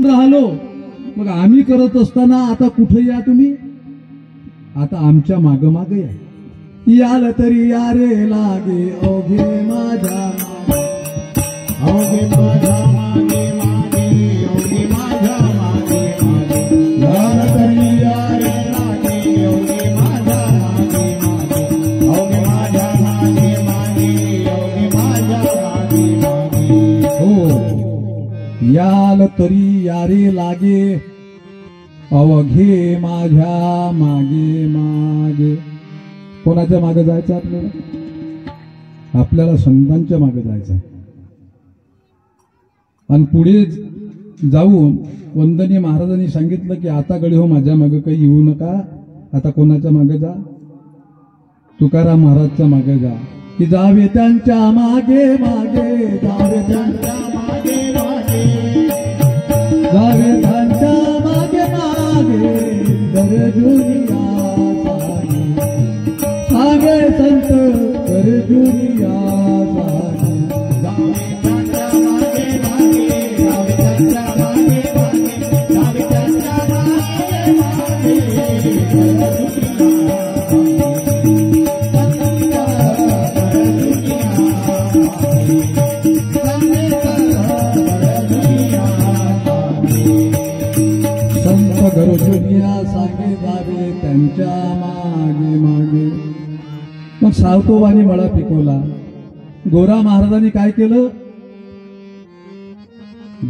करून राहिलो, मग आम्ही करत असताना आता कुठे या तुम्ही? आता आमच्या माग माग या. याल तरी या रे लागे अवघे माझ्या अवघे माझ्या मागे मागे अवघे माझ्या मागे मागे याल तरी या रे लागे अवघे माझ्या मागे मागे अवघे माझ्या मागे मागे अवघे माझ्या मागे मागे. हो, याल तरी या रे लागे अवघे माझ्या मागे मागे. कोणाच्या मागे जायचं आपल्याला? आपल्याला संतांच्या मागे जायचं. आणि पुढे जाऊन वंदनीय महाराजांनी सांगितलं की आता गडी हो माझ्या मागे काही येऊ नका. आता कोणाच्या मागे जा? तुकाराम महाराजच्या मागे जा. की जावे त्यांच्या मागे मागे जावे त्यांच्या मागे मागे जावे त्यांच्या मागे मागे गरजुनिया सांगे संत गरजुनिया जावे त्यांच्या मागे मागे जावे त्यांच्या मागे मागे जावे त्यांच्या मागे मागे गरजुनिया सांगे जावे त्यांच्या मागे मागे. मग सावतोबाने मळा पिकवला. गोरा महाराजांनी काय केलं?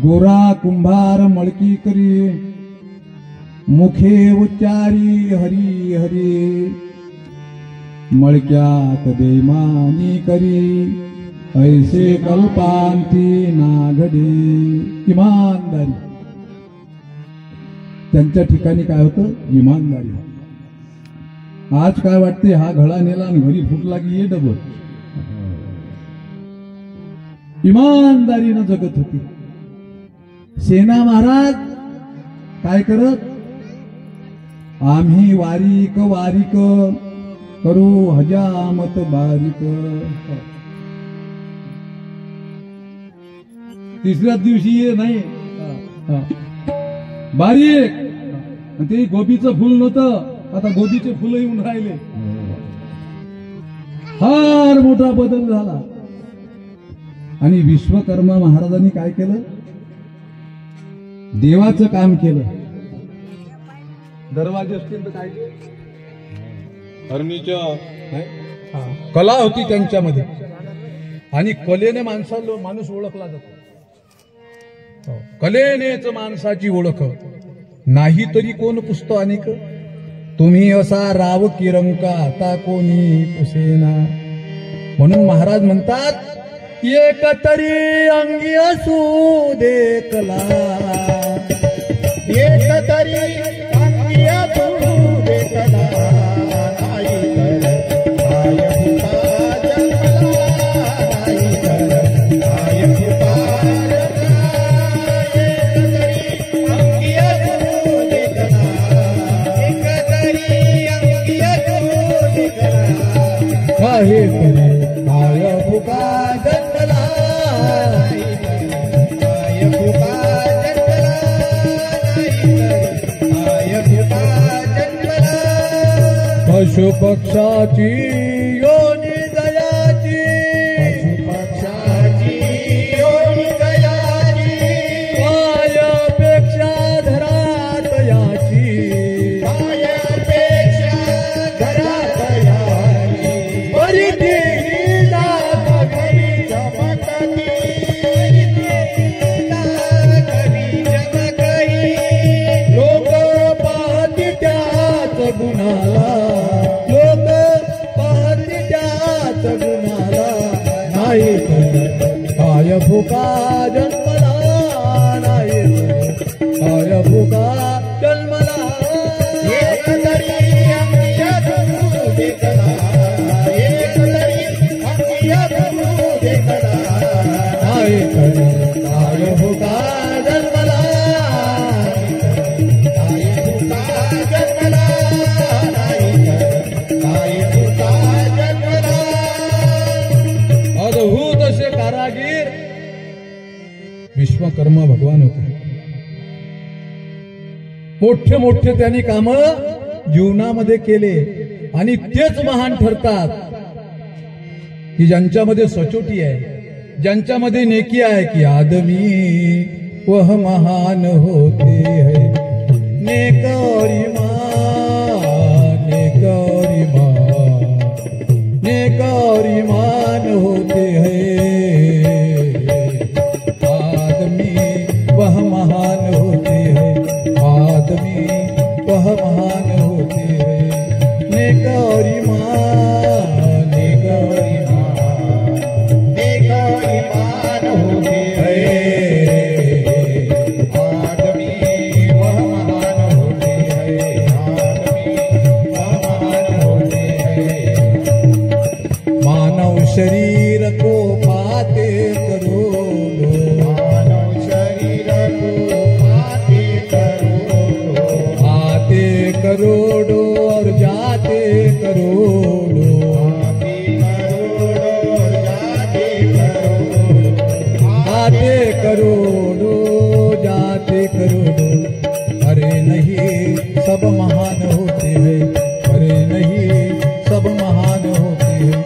गोरा कुंभार मळकी करी मुखे उच्चारी हरी हरी मळक्यात बेमानी करी ऐसे कल्पांती नाघडे. इमानदारी त्यांच्या ठिकाणी काय होतं? इमानदारी. आज काय वाटते? हा घडा नेला आणि घरी फुटला की ये डबल. इमानदारीनं जगत होती. सेना महाराज काय करत? आम्ही वारीक वारीक करू हजामत बारीक. तिसऱ्याच दिवशी ये नाही बारीक. ते गोबीचं फुल नव्हतं, आता गोबीचे फुलं येऊन राहिले. फार मोठा बदल झाला. आणि विश्वकर्मा महाराजांनी काय केलं? देवाचं काम केलं. दरवाजे असतील तर काय फर्निचर कला होती त्यांच्यामध्ये. आणि कलेने माणूस ओळखला जातो. कलेनेच माणसाची ओळख. नाही तरी कोण पुसतो? अनेक तुम्ही असा राव किरंका आता कोणी पुसेना. म्हणून महाराज म्हणतात एक तरी अंगी असू दे कला. एक तरी अंगी असू दे कला. हे काय फुका जन्मला काय फुका जन्मला काय फुका जन्मला. पशु पक्षाची योनी दयाची पशु पक्षाची योनी दयाची पायापेक्षा धरात याची पायापेक्षा धरात गुणाला. लोक पाहते त्याच गुणाला. नाही काय फुका जन्मला नाही काय फुका जन्मला. एक तरी अंगी असू दे कला. एक तरी अंगी असू दे कला. नाही काय फुका जन्मला काय फुका जन्मला. अद्भुत असे कारागीर विश्वकर्मा भगवान होते. मोठे मोठे त्यांनी काम जीवनामध्ये केले आणि तेच महान ठरतात की ज्यांच्यामध्ये सचोटी आहे, ज्यांच्यामध्ये नेकी आहे की आदमी वह महान होते है। नेकारी मान नेकारी मान नेकारी मान होते हैं, आदमी वह महान होते हैं, आदमी वह महान होते हैं। नेकारी मान नेकारी मान नेकारी मान होते हैं, आदमी वह महान होते हैं, आदमी वह महान होते हैं। मानव शरीर को पाते करोड़ों, मानव शरीर को पाते करोड़ों, आते करोड़ों और जाते करोड़ों, आते करोड़ों और जाते करोड़ों, आते करोड़ों जाते करोड़ों। अरे नहीं सब महान होते हैं, अरे नहीं सब महान होते हैं।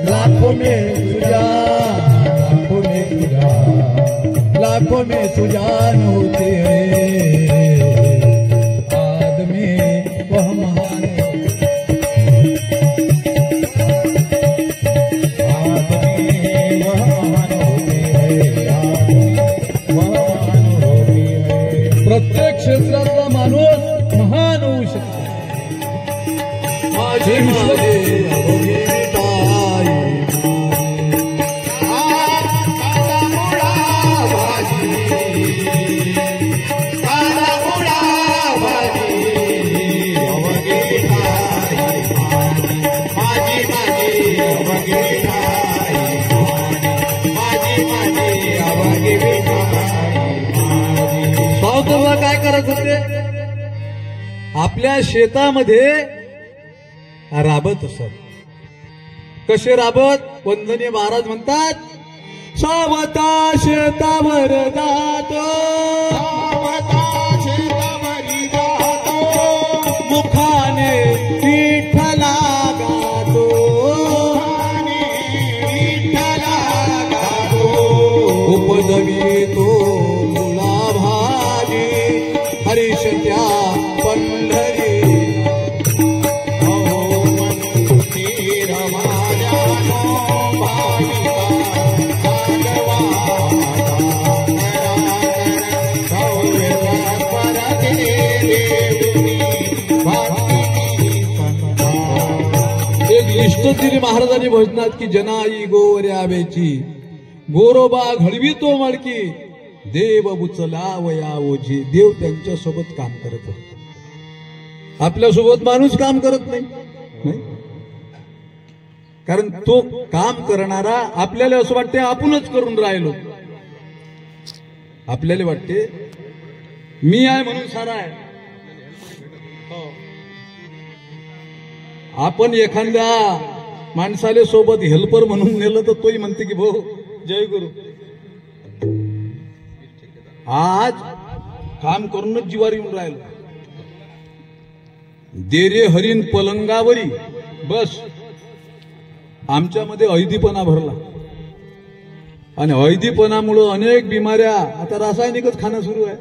लाखों में सुजान, लाखों में सुजान, लाखों में सुजान होते हैं, आदमी वह महान आदमी वह महान होते हैं, आदमी वह महान होते हैं। प्रत्येक क्षेत्रातला माणूस महान होऊ शकतो। माझे काय करत होते, आपल्या शेतामध्ये राबत असत। कसे राबत? वंदनीय महाराज म्हणतात, सावता शेतावर जातो, सावता शेतावरी जातो, मुखाने विठ्ठला गातो, मुखाने विठ्ठला गातो, उपजवितो मुळाभारी हरीश त्या पंढरी। इष्टदिनी महाराजांनी भजनात की जनाई गोवर्यावेची गोरोबा घडवी तो मळकी, देव उचला वया ओझी। देव त्यांच्या सोबत काम करत असतो, आपल्या सोबत माणूस काम करत नाही। कारण तो काम करणारा आपल्याला असं वाटते आपणच करून राहिलो, आपल्याला वाटते मी आहे म्हणून सारा आहे। आपण एखाद्या माणसाले सोबत हेल्पर म्हणून नेलं तर तोही म्हणते की भाऊ जय गुरु, आज काम करूनच जीवार येऊन राहिलं। देरे हरीन पलंगावरी, बस आमच्यामध्ये ऐदीपणा भरला आणि ऐदीपणामुळे अनेक बिमाऱ्या, आता रासायनिकच खाणं सुरू आहे।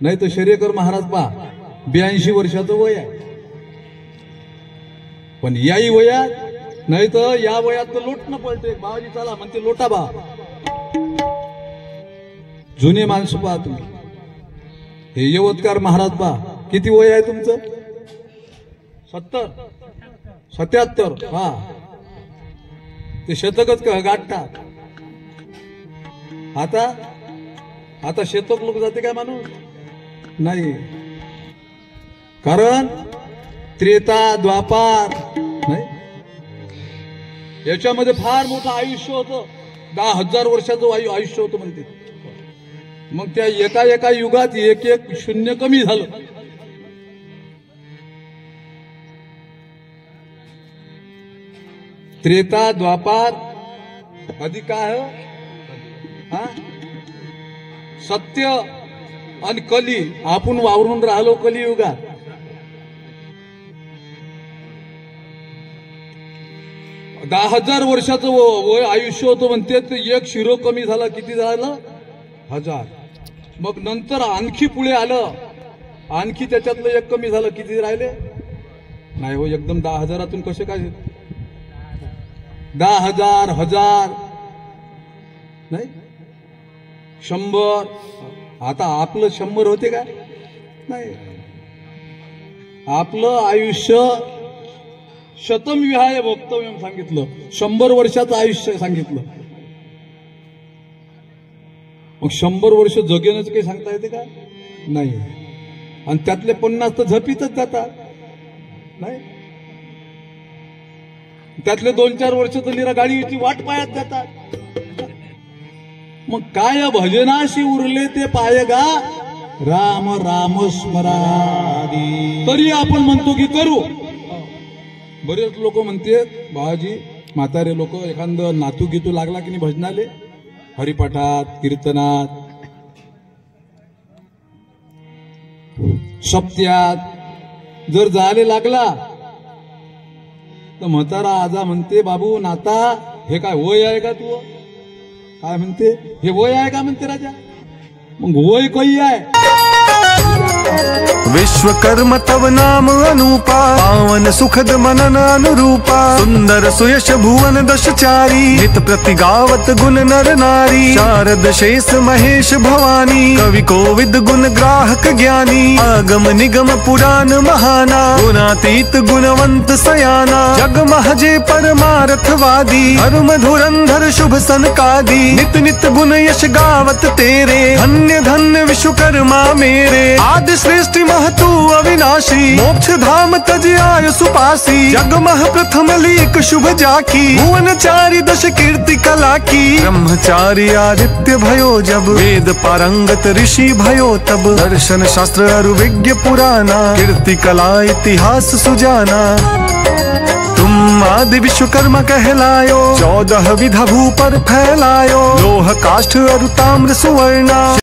नाही तर शर्यकर महाराज पहा 82 वर्षाचं वय आहे, पण याही वयात नाही तर या वयात तर लोटणं पडते। बाबाजी चला म्हणते लोटा बा। जुने माणसं पहा तुम्ही, हे यवतकार महाराज पहा किती वय आहे तुमचं? 70 77, हा ते शतकच गाठतात। आता शतक लोक जाते काय माणूस नाही, कारण त्रेता द्वापार नाही, याच्यामध्ये फार मोठं आयुष्य होतं, 10,000 वर्षाचं आयुष्य होतं म्हणते। मग त्या एका एका युगात एक एक शून्य कमी झालं। त्रेता द्वापार अधिक काय, सत्य आणि कली आपण वावरून राहिलो कलियुगात. दहा 1000 वर्षाचं वय आयुष्य होतं म्हणते. एक शिरो कमी झाला, किती झालं? 1000. मग नंतर आणखी पुढे आलं, आणखी त्याच्यातलं एक कमी झालं, किती राहिले? नाही हो, एकदम 10,000तून कसे काय? 10,000, 1000 नाही, 100. आता आपलं 100 होते का? नाही. आपलं आयुष्य शतम विहाय भोक्तव्यम सांगितलं, 100 वर्षाचं आयुष्य सांगितलं. मग 100 वर्ष जगेनच काही सांगता येते का? नाही. आणि त्यातले 50 तर झपीतच जातात. नाही, त्यातले 2-4 वर्ष तर निरा गाडीची वाट पायात जातात. मग काय भजनाशी उरले ते पायगा राम राम स्मरादी. तरी आपण म्हणतो की करू. बरेच लोक म्हणते बाबाजी, म्हातारे लोक एखादं नातू गीतू लागला की नाही भजनाले, हरिपाठात, कीर्तनात, सप्त्यात जर जायला लागला तर म्हातारा आजा म्हणते, बाबू नाता हे काय वय आहे का तू? काय म्हणते, हे वय आहे का म्हणते राजा? मग वय काही आहे? विश्वकर्म तव नाम अनुपा, पावन सुखद मनन अनुरूपा, सुंदर सुयश भुवन दशचारी, नित प्रति गावत गुण नर नारी, शारद शेष महेश भवानी, कवि कोविद गुण ग्राहक ज्ञानी, आगम निगम पुराण महाना, गुणातीत गुणवंत सयाना, जग महजे परमार्थवादी, धर्म धुरंधर शुभ सनकादी, नित नित गुण यश गावत तेरे, धन्य धन्य विश्वकर्मा मेरे, आदि श्रेष्ठ महतु अविनाशी, मोक्ष धाम तज आय सुपासी, जगमह प्रथम लीक शुभ जाकी, भुवनचारी दश कीर्ति कला की, ब्रह्मचारी आदित्य भयो जब, वेद पारंगत ऋषि भयो तब, दर्शन शास्त्र अरु विज्ञ पुराना, कीर्ति कला इतिहास सुजाना, तुम आदि विश्वकर्मा कहलायो, 14 विधा भू पर फैलायो, लोह काष्ठ अरु ताम्र सुवर्णा।